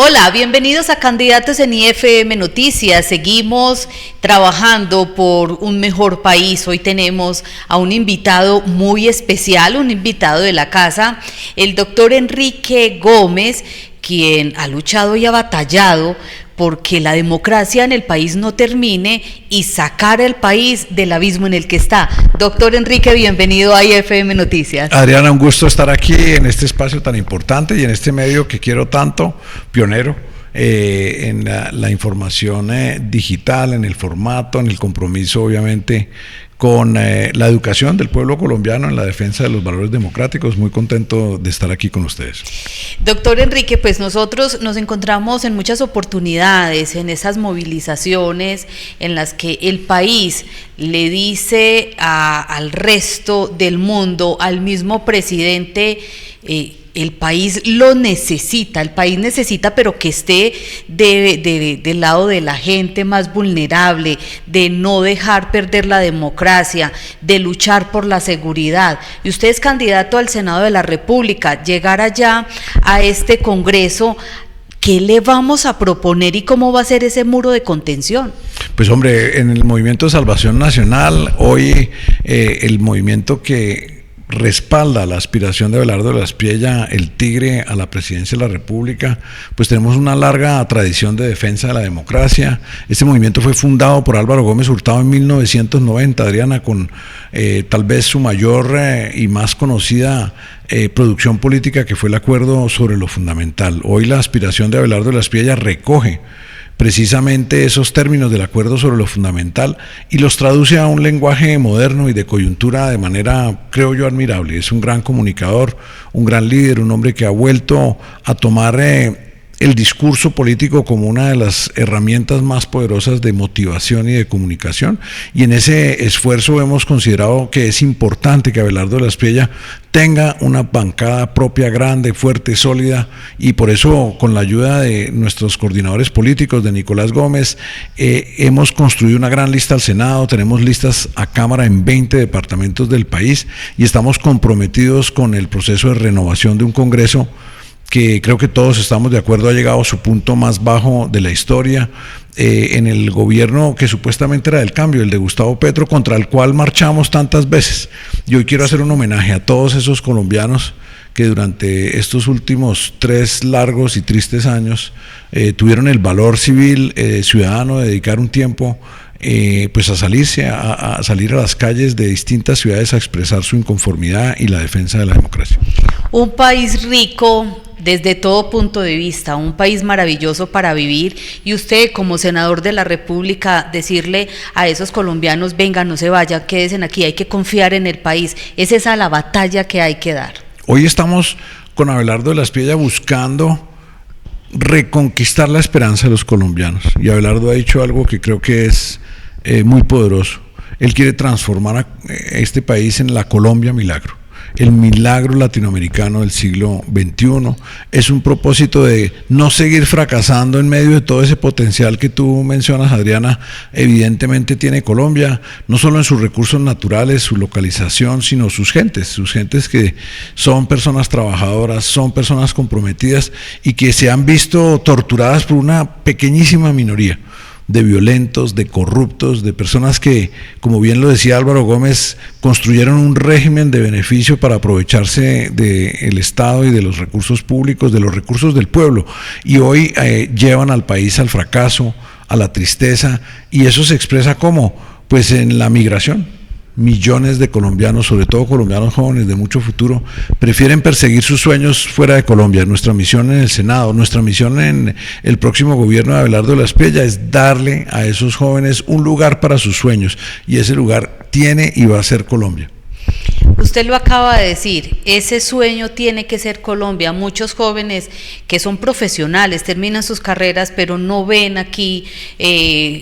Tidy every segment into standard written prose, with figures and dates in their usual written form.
Hola, bienvenidos a Candidatos en IFM Noticias. Seguimos trabajando por un mejor país. Hoy tenemos a un invitado muy especial, un invitado de la casa, el doctor Enrique Gómez, quien ha luchado y ha batallado porque la democracia en el país no termine y sacar al país del abismo en el que está. Doctor Enrique, bienvenido a IFM Noticias. Adriana, un gusto estar aquí en este espacio tan importante y en este medio que quiero tanto, pionero en la información digital, en el formato, en el compromiso obviamente con la educación del pueblo colombiano en la defensa de los valores democráticos. Muy contento de estar aquí con ustedes. Doctor Enrique, pues nosotros nos encontramos en muchas oportunidades, en esas movilizaciones en las que el país le dice al resto del mundo, al mismo presidente, el país lo necesita, el país necesita, pero que esté del lado de la gente más vulnerable, de no dejar perder la democracia, de luchar por la seguridad. Y usted es candidato al Senado de la República, llegar allá a este Congreso, ¿qué le vamos a proponer y cómo va a ser ese muro de contención? Pues hombre, en el Movimiento de Salvación Nacional, hoy el movimiento que respalda la aspiración de Abelardo de la Espriella, el tigre, a la presidencia de la República, pues tenemos una larga tradición de defensa de la democracia. Este movimiento fue fundado por Álvaro Gómez Hurtado en 1990, Adriana, con tal vez su mayor y más conocida producción política, que fue el Acuerdo sobre lo Fundamental. Hoy la aspiración de Abelardo de la Espriella recoge precisamente esos términos del Acuerdo sobre lo Fundamental y los traduce a un lenguaje moderno y de coyuntura de manera, creo yo, admirable. Es un gran comunicador, un gran líder, un hombre que ha vuelto a tomar el discurso político como una de las herramientas más poderosas de motivación y de comunicación, y en ese esfuerzo hemos considerado que es importante que Abelardo de la Espriella tenga una bancada propia grande, fuerte, sólida, y por eso, con la ayuda de nuestros coordinadores políticos, de Nicolás Gómez, hemos construido una gran lista al Senado. Tenemos listas a Cámara en 20 departamentos del país y estamos comprometidos con el proceso de renovación de un Congreso que creo que todos estamos de acuerdo ha llegado a su punto más bajo de la historia, en el gobierno que supuestamente era del cambio, el de Gustavo Petro, contra el cual marchamos tantas veces. Y hoy quiero hacer un homenaje a todos esos colombianos que durante estos últimos 3 largos y tristes años tuvieron el valor civil ciudadano de dedicar un tiempo pues a salir a las calles de distintas ciudades a expresar su inconformidad y la defensa de la democracia. Un país rico desde todo punto de vista, un país maravilloso para vivir, y usted como senador de la República decirle a esos colombianos: vengan, no se vayan, quédense aquí, hay que confiar en el país. Es esa la batalla que hay que dar. Hoy estamos con Abelardo de la Espriella buscando reconquistar la esperanza de los colombianos, y Abelardo ha dicho algo que creo que es muy poderoso. Él quiere transformar a este país en la Colombia milagro, el milagro latinoamericano del siglo XXI. Es un propósito de no seguir fracasando en medio de todo ese potencial que tú mencionas, Adriana. Evidentemente tiene Colombia, no solo en sus recursos naturales, su localización, sino sus gentes que son personas trabajadoras, son personas comprometidas y que se han visto torturadas por una pequeñísima minoría de violentos, de corruptos, de personas que, como bien lo decía Álvaro Gómez, construyeron un régimen de beneficio para aprovecharse del Estado y de los recursos públicos, de los recursos del pueblo, y hoy llevan al país al fracaso, a la tristeza, y eso se expresa ¿cómo? Pues en la migración. Millones de colombianos, sobre todo colombianos jóvenes de mucho futuro, prefieren perseguir sus sueños fuera de Colombia. Nuestra misión en el Senado, nuestra misión en el próximo gobierno de Abelardo de la Espriella es darle a esos jóvenes un lugar para sus sueños, y ese lugar tiene y va a ser Colombia. Usted lo acaba de decir, ese sueño tiene que ser Colombia. Muchos jóvenes que son profesionales, terminan sus carreras, pero no ven aquí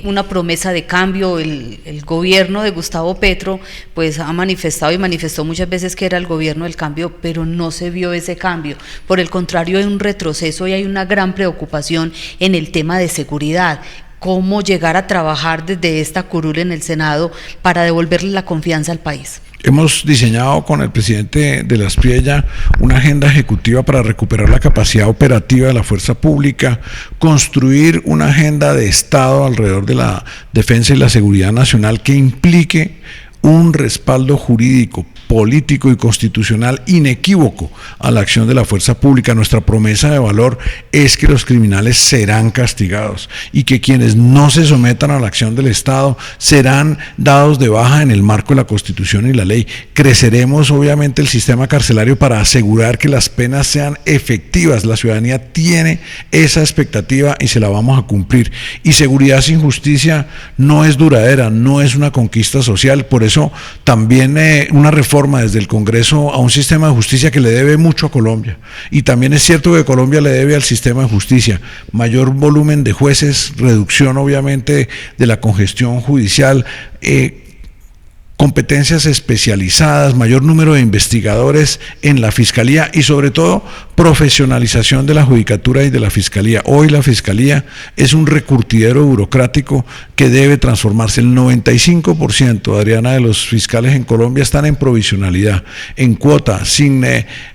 una promesa de cambio. El gobierno de Gustavo Petro pues ha manifestado y manifestó muchas veces que era el gobierno del cambio, pero no se vio ese cambio. Por el contrario, hay un retroceso y hay una gran preocupación en el tema de seguridad. cómo llegar a trabajar desde esta curul en el Senado para devolverle la confianza al país. Hemos diseñado con el presidente de la Aspriella una agenda ejecutiva para recuperar la capacidad operativa de la fuerza pública, construir una agenda de Estado alrededor de la defensa y la seguridad nacional que implique un respaldo jurídico, político y constitucional inequívoco a la acción de la fuerza pública. Nuestra promesa de valor es que los criminales serán castigados y que quienes no se sometan a la acción del Estado serán dados de baja en el marco de la Constitución y la ley. Creceremos obviamente el sistema carcelario para asegurar que las penas sean efectivas. La ciudadanía tiene esa expectativa y se la vamos a cumplir. Y seguridad sin justicia no es duradera, no es una conquista social. Por eso también una reforma desde el Congreso a un sistema de justicia que le debe mucho a Colombia. Y también es cierto que Colombia le debe al sistema de justicia mayor volumen de jueces, reducción obviamente de la congestión judicial, competencias especializadas, mayor número de investigadores en la Fiscalía y sobre todo profesionalización de la Judicatura y de la Fiscalía. Hoy la Fiscalía es un recurtidero burocrático que debe transformarse. El 95%, Adriana, de los fiscales en Colombia están en provisionalidad, en cuota, sin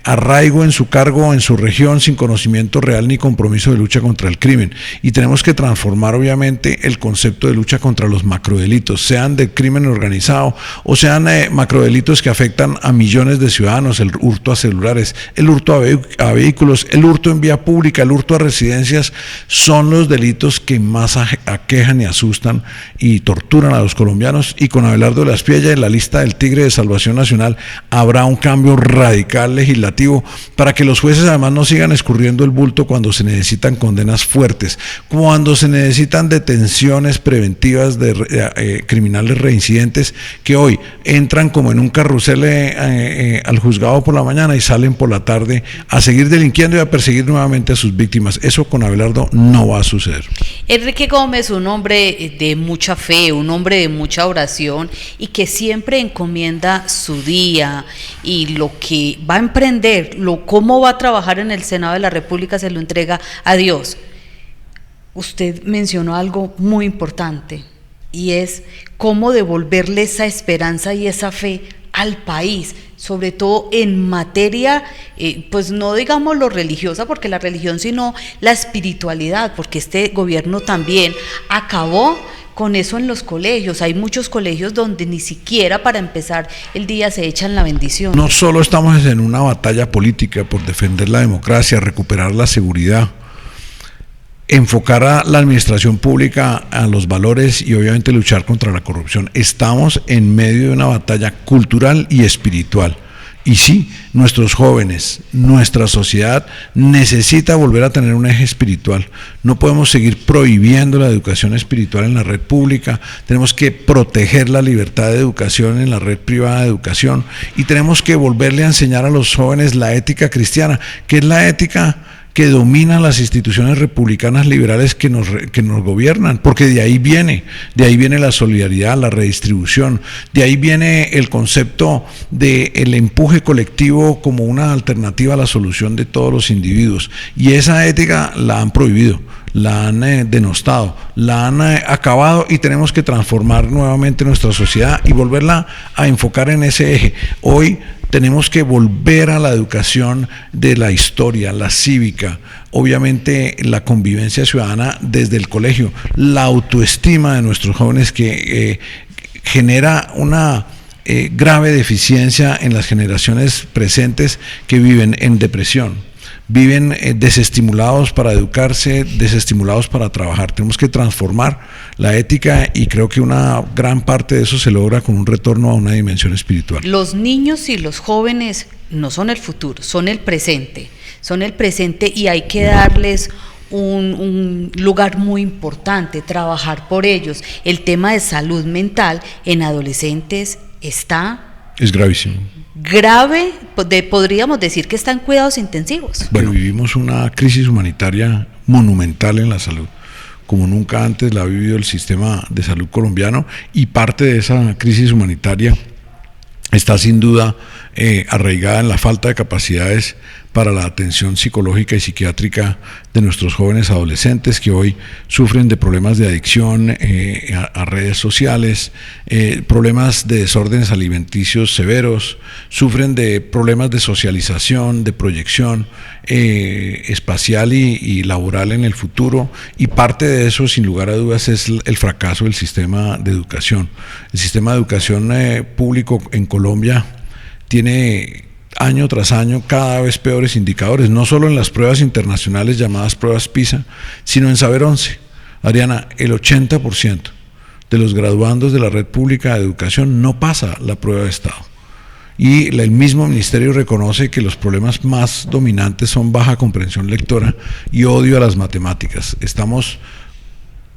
arraigo en su cargo, en su región, sin conocimiento real ni compromiso de lucha contra el crimen. Y tenemos que transformar obviamente el concepto de lucha contra los macrodelitos, sean del crimen organizado o sean macrodelitos que afectan a millones de ciudadanos, el hurto a celulares, el hurto a vehículos, el hurto en vía pública, el hurto a residencias, son los delitos que más aquejan y asustan y torturan a los colombianos. Y con Abelardo de la Aspriella en la lista del Tigre de Salvación Nacional habrá un cambio radical legislativo para que los jueces además no sigan escurriendo el bulto cuando se necesitan condenas fuertes, cuando se necesitan detenciones preventivas de criminales reincidentes que hoy entran como en un carrusel al juzgado por la mañana y salen por la tarde a seguir delinquiendo y a perseguir nuevamente a sus víctimas. Eso con Abelardo no va a suceder. Enrique Gómez, un hombre de mucha fe, un hombre de mucha oración y que siempre encomienda su día y lo que va a emprender, cómo va a trabajar en el Senado de la República, se lo entrega a Dios. Usted mencionó algo muy importante y es cómo devolverle esa esperanza y esa fe al país, sobre todo en materia, pues no digamos lo religiosa, porque la religión, sino la espiritualidad, porque este gobierno también acabó con eso en los colegios. Hay muchos colegios donde ni siquiera para empezar el día se echan la bendición. No solo estamos en una batalla política por defender la democracia, recuperar la seguridad, enfocar a la administración pública a los valores y obviamente luchar contra la corrupción. Estamos en medio de una batalla cultural y espiritual. Y sí, nuestros jóvenes, nuestra sociedad necesita volver a tener un eje espiritual. No podemos seguir prohibiendo la educación espiritual en la red pública. Tenemos que proteger la libertad de educación en la red privada de educación y tenemos que volverle a enseñar a los jóvenes la ética cristiana, que es la ética que dominan las instituciones republicanas liberales que nos gobiernan, porque de ahí viene la solidaridad, la redistribución, de ahí viene el concepto del empuje colectivo como una alternativa a la solución de todos los individuos, y esa ética la han prohibido, la han denostado, la han acabado, y tenemos que transformar nuevamente nuestra sociedad y volverla a enfocar en ese eje. Hoy tenemos que volver a la educación de la historia, la cívica, obviamente la convivencia ciudadana desde el colegio, la autoestima de nuestros jóvenes que genera una grave deficiencia en las generaciones presentes que viven en depresión. Viven desestimulados para educarse, desestimulados para trabajar. Tenemos que transformar la ética y creo que una gran parte de eso se logra con un retorno a una dimensión espiritual. Los niños y los jóvenes no son el futuro, son el presente y hay que darles un lugar muy importante, trabajar por ellos. El tema de salud mental en adolescentes es gravísimo. Grave, podríamos decir que están cuidados intensivos. Bueno, vivimos una crisis humanitaria monumental en la salud, como nunca antes la ha vivido el sistema de salud colombiano, y parte de esa crisis humanitaria está sin duda arraigada en la falta de capacidades para la atención psicológica y psiquiátrica de nuestros jóvenes adolescentes que hoy sufren de problemas de adicción a redes sociales, problemas de desórdenes alimenticios severos, sufren de problemas de socialización, de proyección espacial y laboral en el futuro, y parte de eso, sin lugar a dudas, es el fracaso del sistema de educación. El sistema de educación público en Colombia tiene año tras año cada vez peores indicadores, no solo en las pruebas internacionales llamadas pruebas PISA, sino en Saber 11. Adriana, el 80% de los graduandos de la red pública de educación no pasa la prueba de estado. Y el mismo ministerio reconoce que los problemas más dominantes son baja comprensión lectora y odio a las matemáticas. Estamos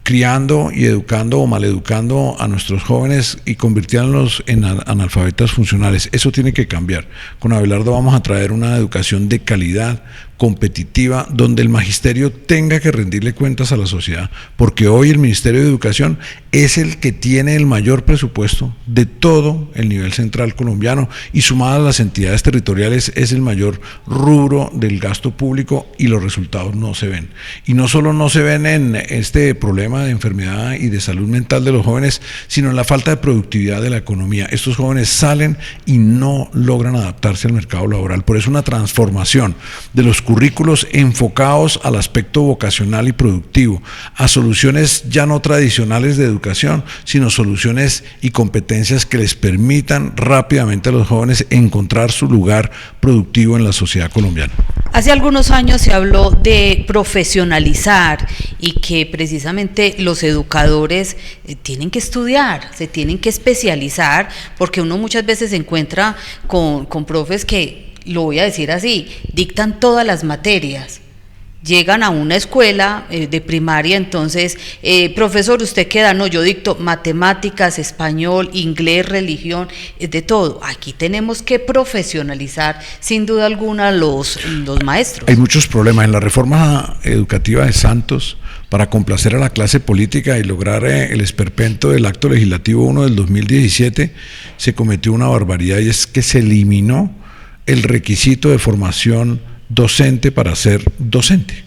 criando y educando o maleducando a nuestros jóvenes y convirtiéndolos en analfabetas funcionales. Eso tiene que cambiar. Con Abelardo vamos a traer una educación de calidad, competitiva, donde el magisterio tenga que rendirle cuentas a la sociedad, porque hoy el Ministerio de Educación es el que tiene el mayor presupuesto de todo el nivel central colombiano, y sumadas las entidades territoriales es el mayor rubro del gasto público, y los resultados no se ven. Y no solo no se ven en este problema de enfermedad y de salud mental de los jóvenes, sino en la falta de productividad de la economía. Estos jóvenes salen y no logran adaptarse al mercado laboral. Por eso una transformación de los currículos enfocados al aspecto vocacional y productivo, a soluciones ya no tradicionales de educación, sino soluciones y competencias que les permitan rápidamente a los jóvenes encontrar su lugar productivo en la sociedad colombiana. Hace algunos años se habló de profesionalizar y que precisamente los educadores tienen que estudiar, se tienen que especializar, porque uno muchas veces se encuentra con profes que, lo voy a decir así, dictan todas las materias. Llegan a una escuela de primaria, entonces, profesor, ¿usted qué da? No, yo dicto matemáticas, español, inglés, religión, de todo. Aquí tenemos que profesionalizar, sin duda alguna, los maestros. Hay muchos problemas en la reforma educativa de Santos para complacer a la clase política y lograr el esperpento del acto legislativo 1 del 2017. Se cometió una barbaridad, y es que se eliminó el requisito de formación docente para ser docente.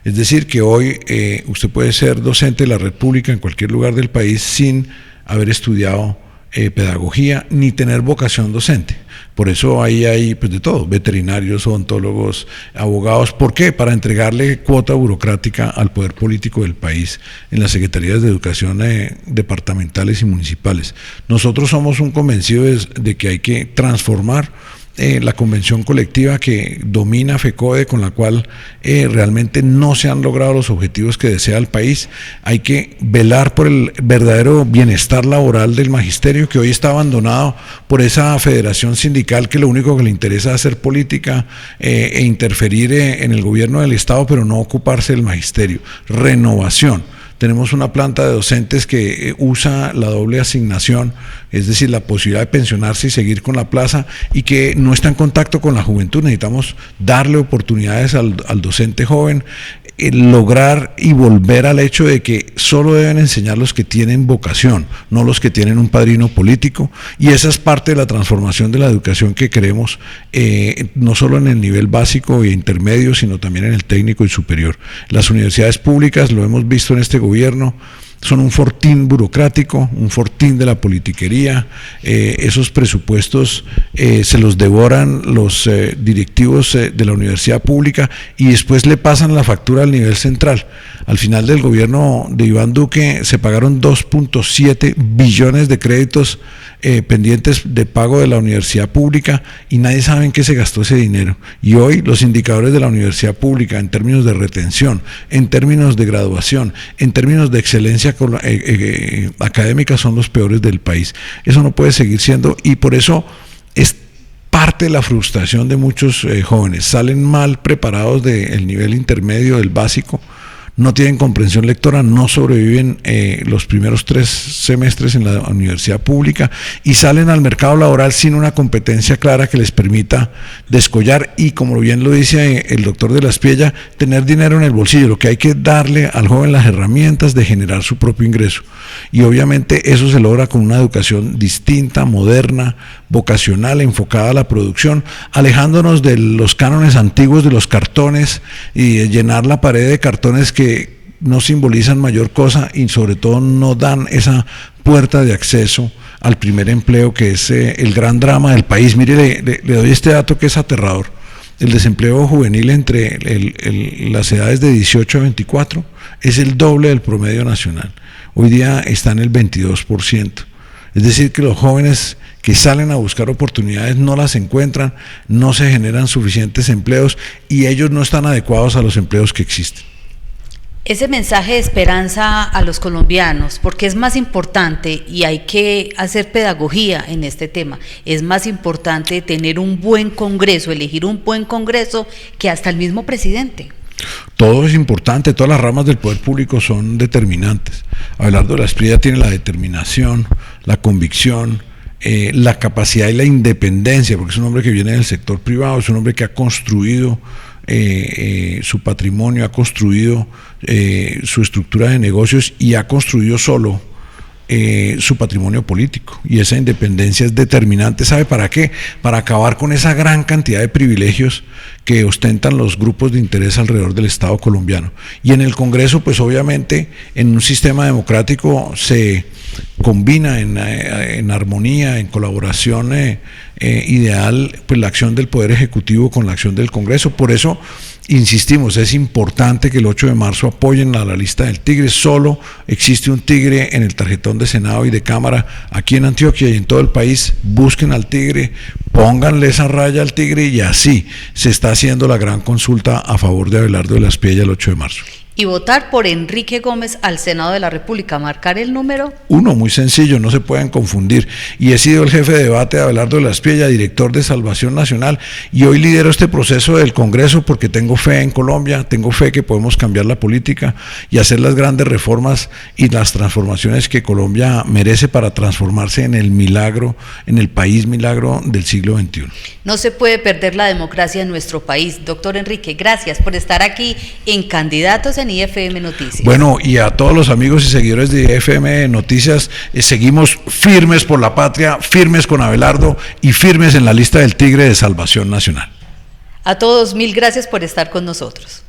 Es decir, que hoy usted puede ser docente de la red pública en cualquier lugar del país sin haber estudiado pedagogía ni tener vocación docente. Por eso ahí hay pues de todo, veterinarios, odontólogos, abogados. ¿Por qué? Para entregarle cuota burocrática al poder político del país en las secretarías de educación departamentales y municipales. Nosotros somos un convencidos de que hay que transformar la convención colectiva que domina FECODE, con la cual realmente no se han logrado los objetivos que desea el país. Hay que velar por el verdadero bienestar laboral del magisterio, que hoy está abandonado por esa federación sindical que lo único que le interesa es hacer política e interferir en el gobierno del Estado, pero no ocuparse del magisterio. Renovación. Tenemos una planta de docentes que usa la doble asignación, es decir, la posibilidad de pensionarse y seguir con la plaza, y que no está en contacto con la juventud. Necesitamos darle oportunidades al docente joven, lograr y volver al hecho de que solo deben enseñar los que tienen vocación, no los que tienen un padrino político, y esa es parte de la transformación de la educación que queremos, no solo en el nivel básico e intermedio, sino también en el técnico y superior. Las universidades públicas, lo hemos visto en este gobierno, son un fortín burocrático, un fortín de la politiquería. Esos presupuestos se los devoran los directivos de la universidad pública, y después le pasan la factura al nivel central. Al final del gobierno de Iván Duque se pagaron 2.7 billones de créditos pendientes de pago de la universidad pública, y nadie sabe en qué se gastó ese dinero. Y hoy los indicadores de la universidad pública en términos de retención, en términos de graduación, en términos de excelencia académica son los peores del país. Eso no puede seguir siendo, y por eso es parte de la frustración de muchos jóvenes. Salen mal preparados del nivel intermedio, del básico, no tienen comprensión lectora, no sobreviven los primeros 3 semestres en la universidad pública y salen al mercado laboral sin una competencia clara que les permita descollar y, como bien lo dice el doctor de la Espiella, tener dinero en el bolsillo. Lo que hay que darle al joven las herramientas de generar su propio ingreso, y obviamente eso se logra con una educación distinta, moderna, vocacional, enfocada a la producción, alejándonos de los cánones antiguos de los cartones y de llenar la pared de cartones que no simbolizan mayor cosa y sobre todo no dan esa puerta de acceso al primer empleo, que es el gran drama del país. Mire, le doy este dato que es aterrador. El desempleo juvenil entre las edades de 18 a 24 es el doble del promedio nacional. Hoy día está en el 22%. Es decir, que los jóvenes que salen a buscar oportunidades no las encuentran, no se generan suficientes empleos y ellos no están adecuados a los empleos que existen. Ese mensaje de esperanza a los colombianos, porque es más importante, y hay que hacer pedagogía en este tema, es más importante tener un buen Congreso, elegir un buen Congreso, que hasta el mismo presidente. Todo es importante, todas las ramas del poder público son determinantes. Abelardo de la Espriella tiene la determinación, la convicción, la capacidad y la independencia, porque es un hombre que viene del sector privado, es un hombre que ha construido su patrimonio, ha construido su estructura de negocios y ha construido solo su patrimonio político, y esa independencia es determinante. ¿Sabe para qué? Para acabar con esa gran cantidad de privilegios que ostentan los grupos de interés alrededor del Estado colombiano. Y en el Congreso, pues obviamente, en un sistema democrático se combina en armonía, en colaboración ideal, pues la acción del Poder Ejecutivo con la acción del Congreso. Por eso insistimos, es importante que el 8 de marzo apoyen a la lista del Tigre. Solo existe un Tigre en el tarjetón de Senado y de Cámara aquí en Antioquia y en todo el país. Busquen al Tigre, pónganle esa raya al Tigre, y así se está haciendo la gran consulta a favor de Abelardo de la Espriella el 8 de marzo. Y votar por Enrique Gómez al Senado de la República, marcar el número 1, muy sencillo, no se pueden confundir. Y he sido el jefe de debate de Abelardo de la Espriella, director de Salvación Nacional, y hoy lidero este proceso del Congreso porque tengo fe en Colombia, tengo fe que podemos cambiar la política y hacer las grandes reformas y las transformaciones que Colombia merece para transformarse en el milagro, en el país milagro del siglo XXI. No se puede perder la democracia en nuestro país. Doctor Enrique, gracias por estar aquí en Candidatos en IFM Noticias. Bueno, y a todos los amigos y seguidores de IFM Noticias, seguimos firmes por la patria, firmes con Abelardo y firmes en la lista del Tigre de Salvación Nacional. A todos, mil gracias por estar con nosotros.